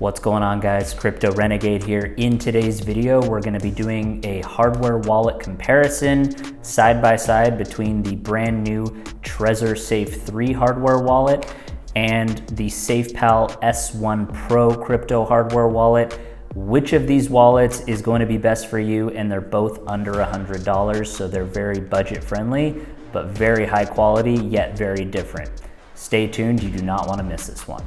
What's going on, guys? Crypto Renegade here. In today's video, we're going to be doing a hardware wallet comparison side by side between the brand new Trezor Safe 3 hardware wallet and the SafePal S1 Pro crypto hardware wallet. Which of these wallets is going to be best for you? And they're both under $100, so they're very budget friendly, but very high quality, yet very different. Stay tuned, you do not want to miss this one.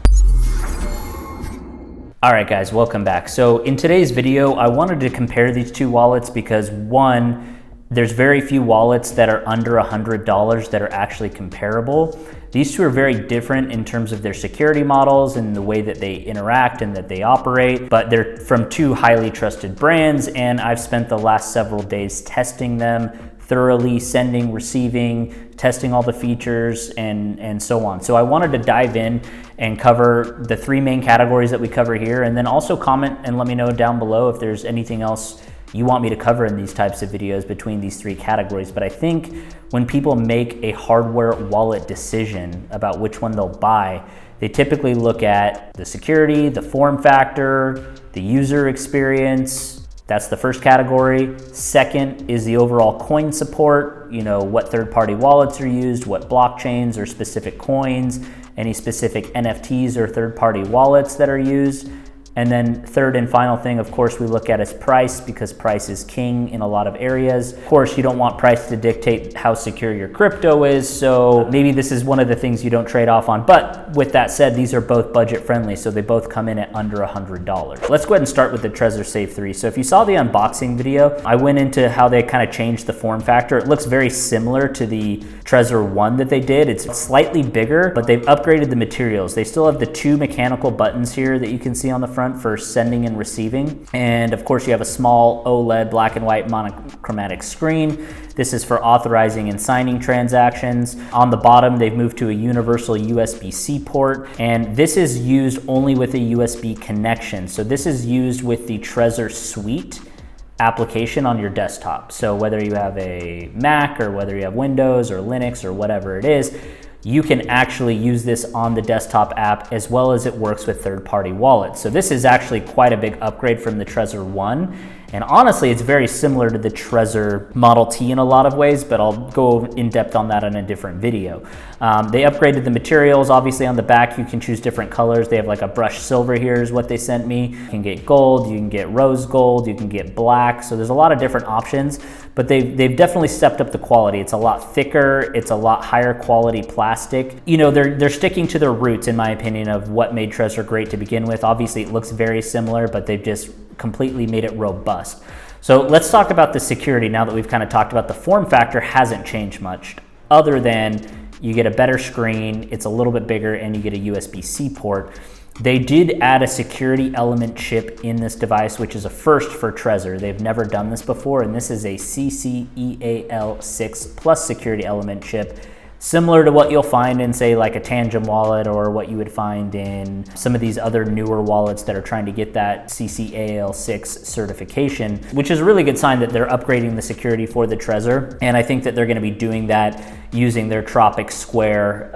All right, guys, welcome back. So in today's video, I wanted to compare these two wallets because one, there's very few wallets that are under $100 that are actually comparable. These two are very different in terms of their security models and the way that they interact and that they operate, but they're from two highly trusted brands, and I've spent the last several days testing them thoroughly, sending, receiving, testing all the features, and so on. So I wanted to dive in and cover the three main categories that we cover here, and then also comment and let me know down below if there's anything else you want me to cover in these types of videos between these three categories. But I think when people make a hardware wallet decision about which one they'll buy, they typically look at the security, the form factor, the user experience. That's the first category. Second is the overall coin support, what third-party wallets are used, what blockchains or specific coins, any specific NFTs or third-party wallets that are used. And then third and final thing, of course, we look at is price, because price is king in a lot of areas. Of course, you don't want price to dictate how secure your crypto is, so maybe this is one of the things you don't trade off on. But with that said, these are both budget friendly, so they both come in at under $100. Let's go ahead and start with the Trezor Safe 3. So if you saw the unboxing video, I went into how they kind of changed the form factor. It looks very similar to the Trezor 1 that they did. It's slightly bigger, but they've upgraded the materials. They still have the two mechanical buttons here that you can see on the front for sending and receiving. And of course, you have a small OLED black and white monochromatic screen. This is for authorizing and signing transactions. On the bottom, they've moved to a universal USB-C port, and this is used only with a USB connection. So this is used with the Trezor Suite application on your desktop. So whether you have a Mac or whether you have Windows or Linux or whatever it is, you can actually use this on the desktop app, as well as it works with third-party wallets. So this is actually quite a big upgrade from the Trezor 1. And honestly, it's very similar to the Trezor Model T in a lot of ways, but I'll go in depth on that in a different video. They upgraded the materials. Obviously on the back, you can choose different colors. They have like a brushed silver here is what they sent me. You can get gold, you can get rose gold, you can get black. So there's a lot of different options, but they've definitely stepped up the quality. It's a lot thicker, it's a lot higher quality plastic. They're sticking to their roots, in my opinion, of what made Trezor great to begin with. Obviously it looks very similar, but they've just completely made it robust. So let's talk about the security now that we've kind of talked about. The form factor hasn't changed much, other than you get a better screen, it's a little bit bigger, and you get a USB-C port. They did add a security element chip in this device, which is a first for Trezor. They've never done this before, and this is a CCEAL6 Plus security element chip, similar to what you'll find in, say, like a Tangent wallet, or what you would find in some of these other newer wallets that are trying to get that CCAL6 certification, which is a really good sign that they're upgrading the security for the Trezor. And I think that they're going to be doing that using their Tropic Square,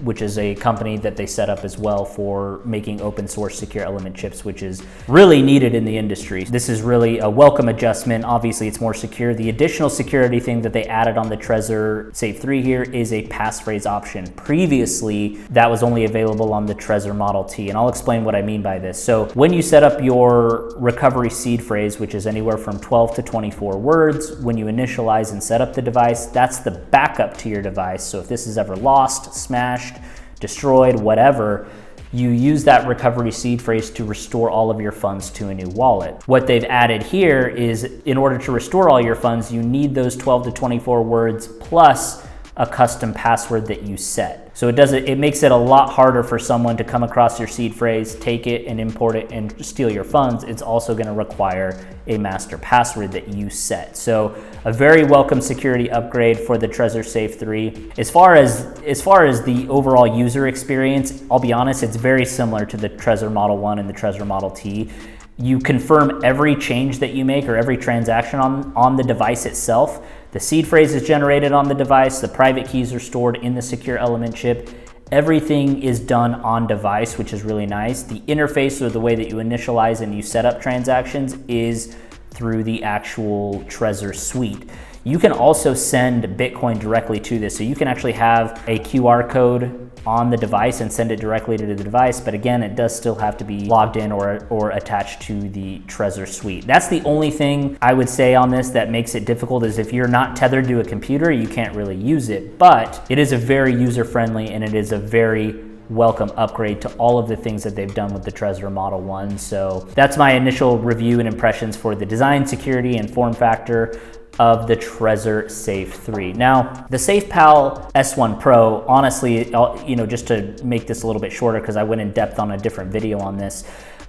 which is a company that they set up as well for making open source secure element chips, which is really needed in the industry. This is really a welcome adjustment. Obviously, it's more secure. The additional security thing that they added on the Trezor Safe 3 here is a passphrase option. Previously, that was only available on the Trezor Model T, and I'll explain what I mean by this. So when you set up your recovery seed phrase, which is anywhere from 12 to 24 words, when you initialize and set up the device, that's the backup to your device. So if this is ever lost, smashed, destroyed, whatever, you use that recovery seed phrase to restore all of your funds to a new wallet. What they've added here is, in order to restore all your funds, you need those 12 to 24 words plus a custom password that you set. So it makes it a lot harder for someone to come across your seed phrase, take it and import it and steal your funds. It's also going to require a master password that you set. So a very welcome security upgrade for the Trezor Safe 3. As far as the overall user experience, I'll be honest, it's very similar to the Trezor Model 1 and the Trezor Model T. You confirm every change that you make or every transaction on the device itself. The seed phrase is generated on the device, the private keys are stored in the secure element chip, Everything is done on device, which is really nice. The interface, or the way that you initialize and you set up transactions, is through the actual Trezor suite. You can also send Bitcoin directly to this. So you can actually have a QR code on the device and send it directly to the device. But again, it does still have to be logged in or attached to the Trezor suite. That's the only thing I would say on this that makes it difficult, is if you're not tethered to a computer, you can't really use it. But it is a very user-friendly, and it is a very welcome upgrade to all of the things that they've done with the Trezor Model 1. So that's my initial review and impressions for the design, security, and form factor of the Trezor Safe 3. Now, the SafePal S1 Pro, honestly, just to make this a little bit shorter, because I went in depth on a different video on this,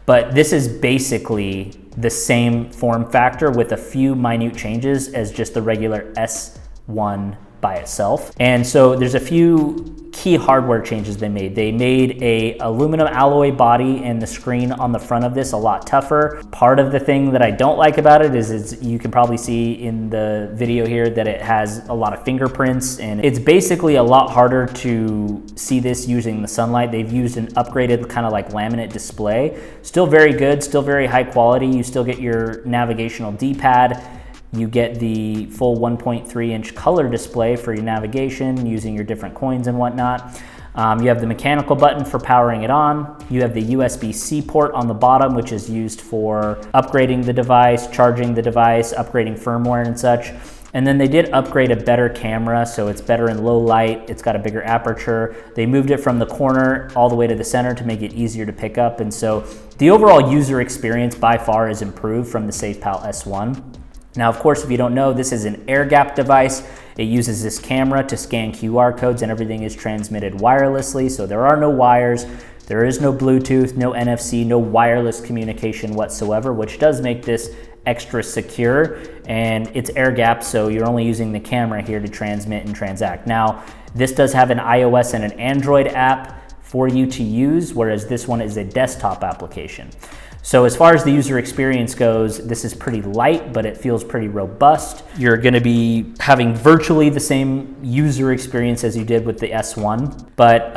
but this is basically the same form factor with a few minute changes as just the regular S1 by itself. And so there's a few key hardware changes they made. They made a aluminum alloy body and the screen on the front of this a lot tougher. Part of the thing that I don't like about it is you can probably see in the video here that it has a lot of fingerprints, and it's basically a lot harder to see this using the sunlight. They've used an upgraded kind of like laminate display. Still very good, still very high quality. You still get your navigational D-pad. You get the full 1.3-inch color display for your navigation using your different coins and whatnot. You have the mechanical button for powering it on. You have the USB-C port on the bottom, which is used for upgrading the device, charging the device, upgrading firmware and such. And then they did upgrade a better camera, so it's better in low light. It's got a bigger aperture. They moved it from the corner all the way to the center to make it easier to pick up. And so the overall user experience by far is improved from the SafePal S1. Now, of course, if you don't know, this is an air-gapped device. It uses this camera to scan QR codes, and everything is transmitted wirelessly. So there are no wires, there is no Bluetooth, no NFC, no wireless communication whatsoever, which does make this extra secure. And it's air-gapped, so you're only using the camera here to transmit and transact. Now, this does have an iOS and an Android app for you to use, whereas this one is a desktop application. So as far as the user experience goes, this is pretty light, but it feels pretty robust. You're gonna be having virtually the same user experience as you did with the S1. But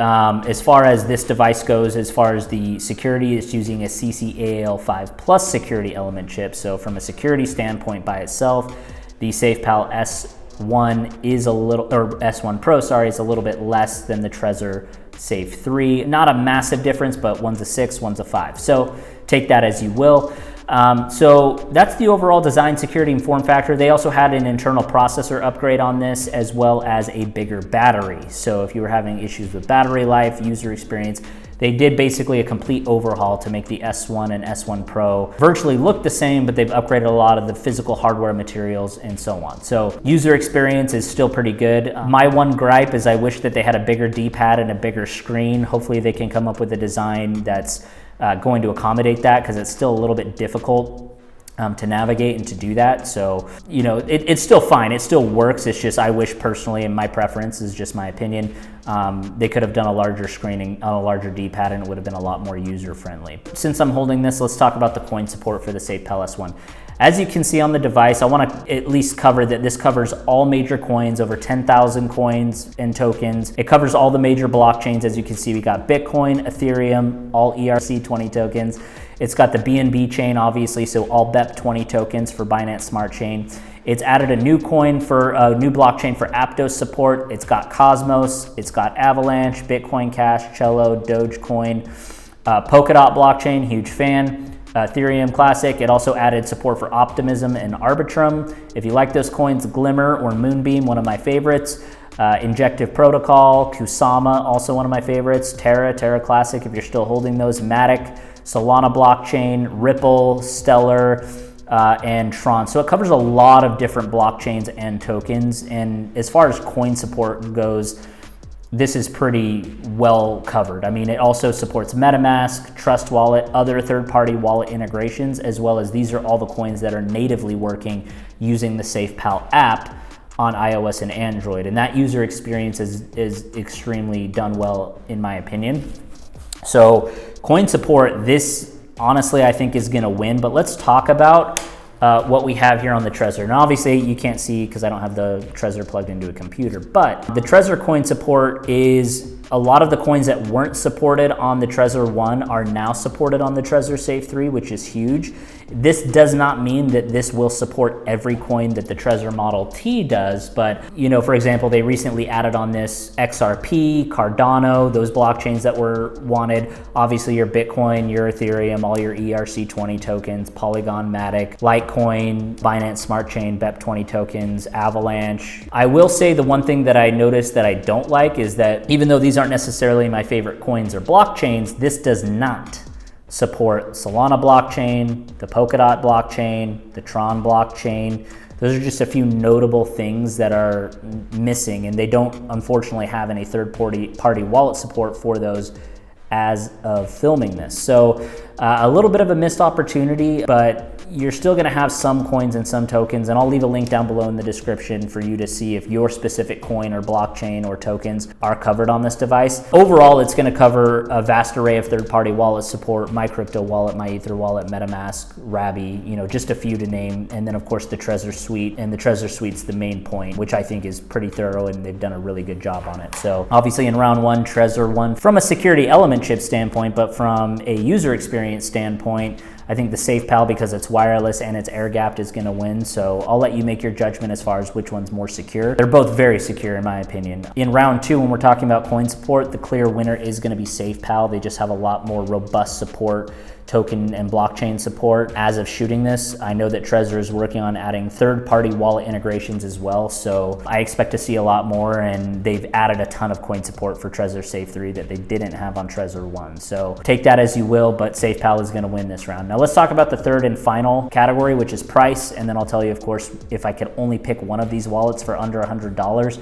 as far as this device goes, as far as the security, it's using a CCAL5 Plus security element chip. So from a security standpoint by itself, the SafePal S1 is a little, or S1 Pro, sorry, is a little bit less than the Trezor Safe 3. Not a massive difference, but one's a 6, one's a 5. So take that as you will. So that's the overall design, security, and form factor. They also had an internal processor upgrade on this, as well as a bigger battery. So if you were having issues with battery life, user experience, they did basically a complete overhaul to make the S1 and S1 Pro virtually look the same, but they've upgraded a lot of the physical hardware materials and so on. So user experience is still pretty good. My one gripe is I wish that they had a bigger D-pad and a bigger screen. Hopefully they can come up with a design that's going to accommodate that, because it's still a little bit difficult to navigate and to do that. So, it's still fine. It still works. It's just, I wish personally, and my preference is just my opinion, they could have done a larger screening on a larger D-pad, and it would have been a lot more user-friendly. Since I'm holding this, let's talk about the coin support for the SafePal S1. As you can see on the device, I want to at least cover that this covers all major coins, over 10,000 coins and tokens. It covers all the major blockchains. As you can see, we got Bitcoin, Ethereum, all ERC20 tokens. It's got the BNB chain, obviously, so all BEP20 tokens for Binance Smart Chain. It's added a new coin for a new blockchain for Aptos support. It's got Cosmos, it's got Avalanche, Bitcoin Cash, Cello, Dogecoin, Polkadot blockchain, huge fan. Ethereum Classic. It also added support for Optimism and Arbitrum. If you like those coins, Glimmer or Moonbeam, one of my favorites. Injective Protocol, Kusama, also one of my favorites. Terra Classic, if you're still holding those. Matic, Solana blockchain, Ripple, Stellar, and Tron. So it covers a lot of different blockchains and tokens. And as far as coin support goes, this is pretty well covered. I mean, it also supports MetaMask, Trust Wallet, other third-party wallet integrations, as well as these are all the coins that are natively working using the SafePal app on iOS and Android. And that user experience is extremely done well, in my opinion. So coin support, this honestly I think is gonna win, but let's talk about what we have here on the Trezor. Now obviously you can't see because I don't have the Trezor plugged into a computer, but the Trezor coin support is A lot of the coins that weren't supported on the Trezor 1 are now supported on the Trezor Safe 3, which is huge. This does not mean that this will support every coin that the Trezor Model T does, but you know, for example, they recently added on this XRP, Cardano, those blockchains that were wanted. Obviously your Bitcoin, your Ethereum, all your ERC20 tokens, Polygon Matic, Litecoin, Binance Smart Chain, BEP20 tokens, Avalanche. I will say the one thing that I noticed that I don't like is that even though these aren't necessarily my favorite coins or blockchains, this does not support Solana blockchain, the Polkadot blockchain, the Tron blockchain. Those are just a few notable things that are missing, and they don't unfortunately have any third-party wallet support for those as of filming this. So a little bit of a missed opportunity, but you're still gonna have some coins and some tokens, and I'll leave a link down below in the description for you to see if your specific coin or blockchain or tokens are covered on this device. Overall, it's gonna cover a vast array of third-party wallet support, My Crypto Wallet, My Ether Wallet, MetaMask, Rabby, you know, just a few to name, and then of course the Trezor Suite, and the Trezor Suite's the main point, which I think is pretty thorough, and they've done a really good job on it. So obviously in round one, Trezor won from a security element chip standpoint, but from a user experience standpoint, I think the SafePal, because it's wireless and it's air gapped, is gonna win. So I'll let you make your judgment as far as which one's more secure. They're both very secure in my opinion. In round two, when we're talking about coin support, the clear winner is gonna be SafePal. They just have a lot more robust support, token and blockchain support. As of shooting this, I know that Trezor is working on adding third-party wallet integrations as well. So I expect to see a lot more, and they've added a ton of coin support for Trezor Safe 3 that they didn't have on Trezor 1. So take that as you will, but SafePal is gonna win this round. Now let's talk about the third and final category, which is price. And then I'll tell you, of course, if I could only pick one of these wallets for under $100,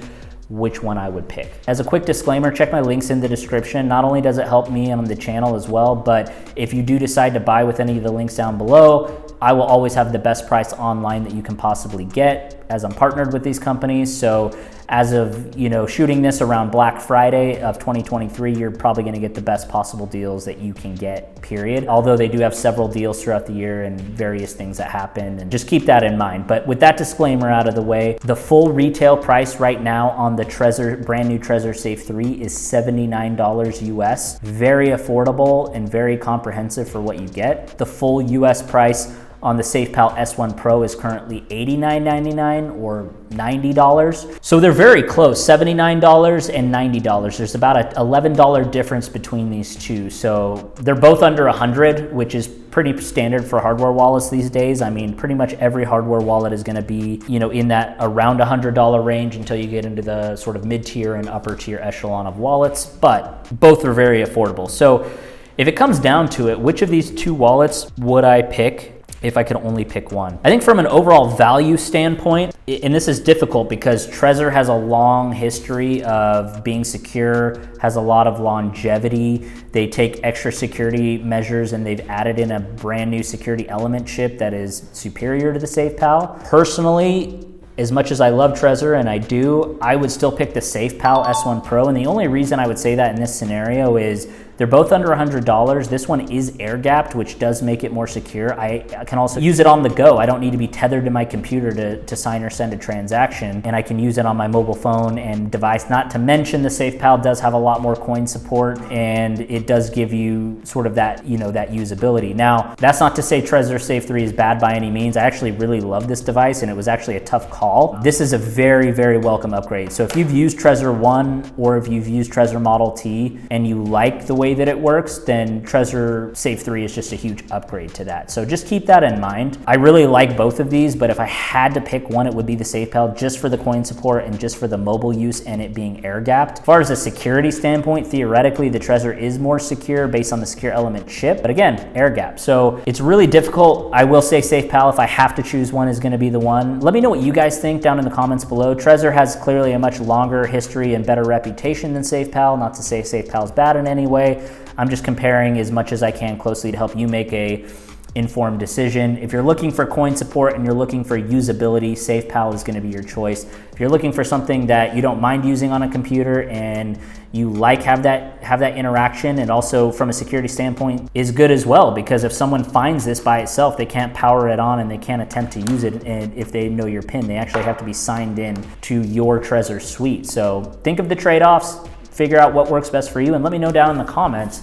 which one I would pick. As a quick disclaimer, check my links in the description. Not only does it help me on the channel as well, but if you do decide to buy with any of the links down below, I will always have the best price online that you can possibly get, as I'm partnered with these companies. So as of, you know, shooting this around Black Friday of 2023, you're probably gonna get the best possible deals that you can get, period. Although they do have several deals throughout the year and various things that happen, and just keep that in mind. But with that disclaimer out of the way, the full retail price right now on the Trezor, brand new Trezor Safe 3 is $79 US. Very affordable and very comprehensive for what you get. The full US price on the SafePal S1 Pro is currently $89.99 or $90. So they're very close, $79 and $90. There's about an $11 difference between these two. So they're both under 100, which is pretty standard for hardware wallets these days. I mean, pretty much every hardware wallet is gonna be, you know, in that around $100 range until you get into the sort of mid-tier and upper tier echelon of wallets, but both are very affordable. So if it comes down to it, which of these two wallets would I pick if I could only pick one? I think from an overall value standpoint, and this is difficult because Trezor has a long history of being secure, has a lot of longevity. They take extra security measures, and they've added in a brand new security element chip that is superior to the SafePal. Personally, as much as I love Trezor, and I do, I would still pick the SafePal S1 Pro. And the only reason I would say that in this scenario is they're both under $100. This one is air gapped, which does make it more secure. I can also use it on the go. I don't need to be tethered to my computer to sign or send a transaction, and I can use it on my mobile phone and device. Not to mention the SafePal does have a lot more coin support, and it does give you sort of that, you know, that usability. Now, that's not to say Trezor Safe 3 is bad by any means. I actually really love this device, and it was actually a tough call. This is a very, very welcome upgrade. So if you've used Trezor 1 or if you've used Trezor Model T and you like the way that it works, then Trezor Safe 3 is just a huge upgrade to that. So just keep that in mind. I really like both of these, but if I had to pick one, it would be the SafePal, just for the coin support and just for the mobile use and it being air gapped. As far as a security standpoint, theoretically, the Trezor is more secure based on the secure element chip, but again, air gap. So it's really difficult. I will say SafePal, if I have to choose one, is gonna be the one. Let me know what you guys think down in the comments below. Trezor has clearly a much longer history and better reputation than SafePal. Not to say SafePal is bad in any way. I'm just comparing as much as I can closely to help you make a informed decision. If you're looking for coin support and you're looking for usability, SafePal is gonna be your choice. If you're looking for something that you don't mind using on a computer and you like have that interaction, and also from a security standpoint is good as well, because if someone finds this by itself, they can't power it on and they can't attempt to use it. And if they know your PIN, they actually have to be signed in to your Trezor suite. So think of the trade-offs. figure out what works best for you, and let me know down in the comments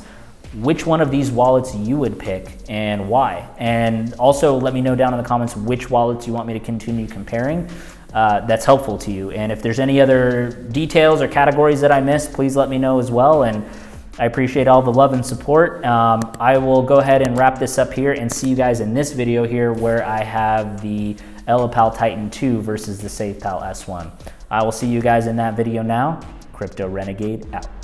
which one of these wallets you would pick and why. And also let me know down in the comments which wallets you want me to continue comparing. That's helpful to you. And if there's any other details or categories that I missed, please let me know as well. And I appreciate all the love and support. I will go ahead and wrap this up here and see you guys in this video here where I have the LOCKUP Titan 2 versus the SafePal S1. I will see you guys in that video now. Crypto Renegade out.